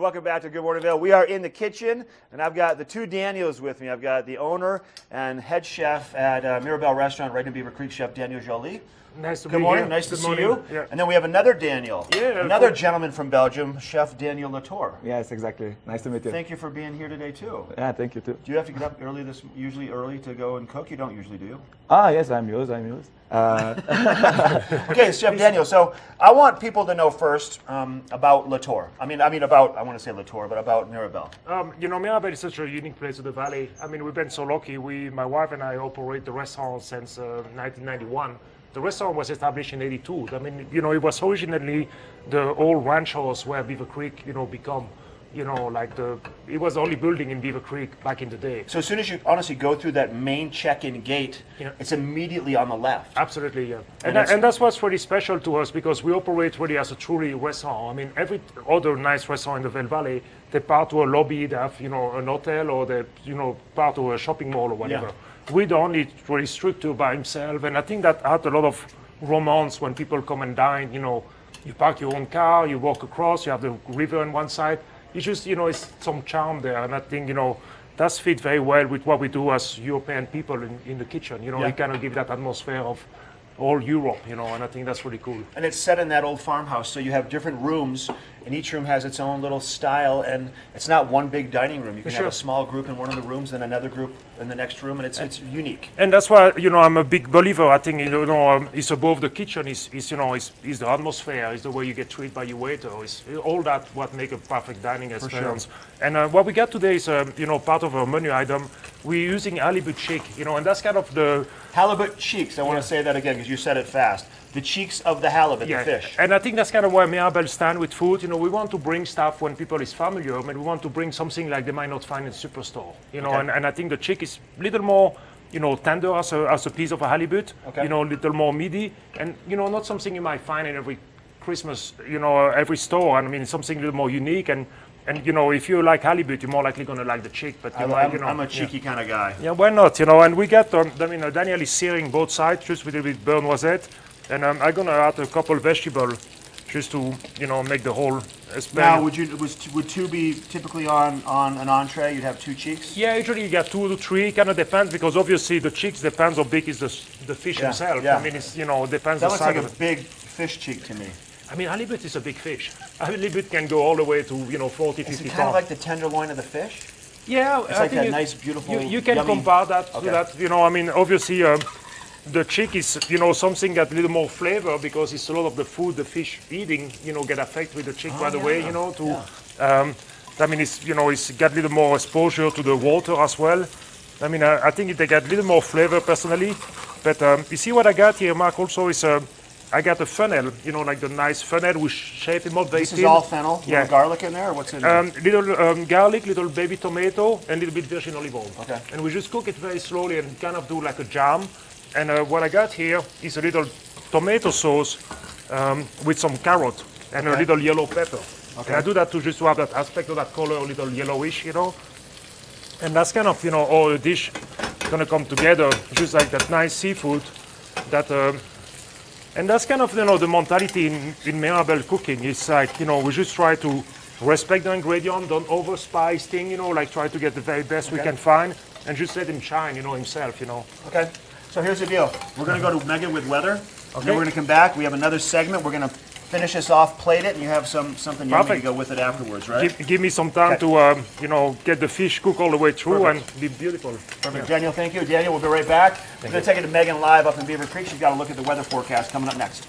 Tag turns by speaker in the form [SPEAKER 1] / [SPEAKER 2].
[SPEAKER 1] welcome back to Good Morning Vail. We are in the kitchen, and I've got the two Daniels with me. I've got the owner and head chef at Mirabelle restaurant right in Beaver Creek, Chef Daniel Joly.
[SPEAKER 2] Nice to
[SPEAKER 1] Good
[SPEAKER 2] be
[SPEAKER 1] morning.
[SPEAKER 2] here.
[SPEAKER 1] Nice to
[SPEAKER 2] Good
[SPEAKER 1] see
[SPEAKER 2] morning.
[SPEAKER 1] you.
[SPEAKER 2] Yeah.
[SPEAKER 1] And then we have another Daniel,
[SPEAKER 2] Yeah,
[SPEAKER 1] another gentleman from Belgium, Chef Daniel Latour.
[SPEAKER 3] Yes, exactly. Nice to meet you.
[SPEAKER 1] Thank you for being here today too.
[SPEAKER 3] Yeah, thank you too.
[SPEAKER 1] Do you have to get up usually early to go and cook? You don't usually, do you?
[SPEAKER 3] Yes, I'm yours.
[SPEAKER 1] Okay, Chef Daniel. So I want people to know first about Latour. I want to say Latour, but about Mirabelle.
[SPEAKER 2] Mirabelle is such a unique place in the valley. I mean, we've been so lucky. My wife and I operate the restaurant since 1991. The restaurant was established in '82. I mean, it was originally the old ranch house where Beaver Creek, become, it was the only building in Beaver Creek back in the day.
[SPEAKER 1] So as soon as you honestly go through that main check-in gate, it's immediately on the left.
[SPEAKER 2] Absolutely, yeah. And that's what's really special to us because we operate really as a truly restaurant. I mean, every other nice restaurant in the Vail Valley, they're part of a lobby, they have, an hotel, or they're, part of a shopping mall or whatever.
[SPEAKER 1] Yeah.
[SPEAKER 2] We're the only really structure by himself, and I think that adds a lot of romance when people come and dine. You park your own car, you walk across, you have the river on one side. It's just, it's some charm there, and I think, that's fit very well with what we do as European people in the kitchen. We kind of give that atmosphere of all Europe, and I think that's really cool.
[SPEAKER 1] And it's set in that old farmhouse, so you have different rooms, and each room has its own little style, and it's not one big dining room. You can have a small group in one of the rooms, then another group in the next room, and it's unique.
[SPEAKER 2] And that's why, I'm a big believer. I think, it's above the kitchen, is the atmosphere, is the way you get treated by your waiter, is all that what make a perfect dining experience. Sure. And what we got today is, part of our menu item, we're using halibut cheek, and that's kind of the...
[SPEAKER 1] Halibut cheeks, I want to say that again because you said it fast. The cheeks of the halibut, the fish.
[SPEAKER 2] And I think that's kind of where Mirabelle stand with food. We want to bring stuff when people is familiar. I mean, we want to bring something like they might not find in superstore. And I think the cheek is a little more, tender as a piece of a halibut. Okay. A little more meaty, and not something you might find in every Christmas, every store. And I mean, it's something a little more unique. And if you like halibut, you're more likely going to like the cheek. But
[SPEAKER 1] I'm a cheeky kind of guy.
[SPEAKER 2] Yeah, why not? And we got, Daniel is searing both sides just with a bit burnt noisette. And I'm going to add a couple vegetables just to, make the whole experience.
[SPEAKER 1] Now, would two be typically on an entree? You'd have two cheeks?
[SPEAKER 2] Yeah, usually you get 2 to 3. Kind of depends because obviously the cheeks depends how big is the fish himself.
[SPEAKER 1] Yeah.
[SPEAKER 2] I mean, it's depends.
[SPEAKER 1] That
[SPEAKER 2] the
[SPEAKER 1] looks
[SPEAKER 2] size
[SPEAKER 1] like a
[SPEAKER 2] of it.
[SPEAKER 1] big fish cheek to me.
[SPEAKER 2] I mean, halibut is a big fish. Halibut can go all the way to 40, 50
[SPEAKER 1] Is it
[SPEAKER 2] pounds.
[SPEAKER 1] kind of like the tenderloin of the fish?
[SPEAKER 2] Yeah,
[SPEAKER 1] it's like that nice, beautiful.
[SPEAKER 2] You can
[SPEAKER 1] yummy...
[SPEAKER 2] compare that to that. I mean, obviously. The cheek is, something that a little more flavor because it's a lot of the food the fish eating, get affected with the cheek right away, I mean, it's got a little more exposure to the water as well. I mean, I think they get a little more flavor personally. But you see what I got here, Mark, also is I got a fennel, like the nice fennel. We shape him up very thin.
[SPEAKER 1] This is all fennel?
[SPEAKER 2] Yeah.
[SPEAKER 1] Little garlic in there, or what's in there?
[SPEAKER 2] Little garlic, little baby tomato, and a little bit virgin olive oil.
[SPEAKER 1] Okay.
[SPEAKER 2] And we just cook it very slowly and kind of do like a jam. And what I got here is a little tomato sauce with some carrot and a little yellow pepper. Okay. And I do that to just have that aspect of that color, a little yellowish, And that's kind of, all the dish gonna come together, just like that nice seafood. And that's kind of, the mentality in Mirabelle cooking. It's like, we just try to respect the ingredient, don't overspice things, like try to get the very best we can find, and just let him shine, himself,
[SPEAKER 1] Okay. So here's the deal. We're going to go to Megan with weather. Okay. Then we're going to come back. We have another segment. We're going to finish this off, plate it, and you have something yummy to go with it afterwards, right?
[SPEAKER 2] Give me some time to, get the fish cooked all the way through and be beautiful.
[SPEAKER 1] Perfect. Daniel, thank you. Daniel, we'll be right back. We're going to take it to Megan live up in Beaver Creek. She's got to look at the weather forecast coming up next.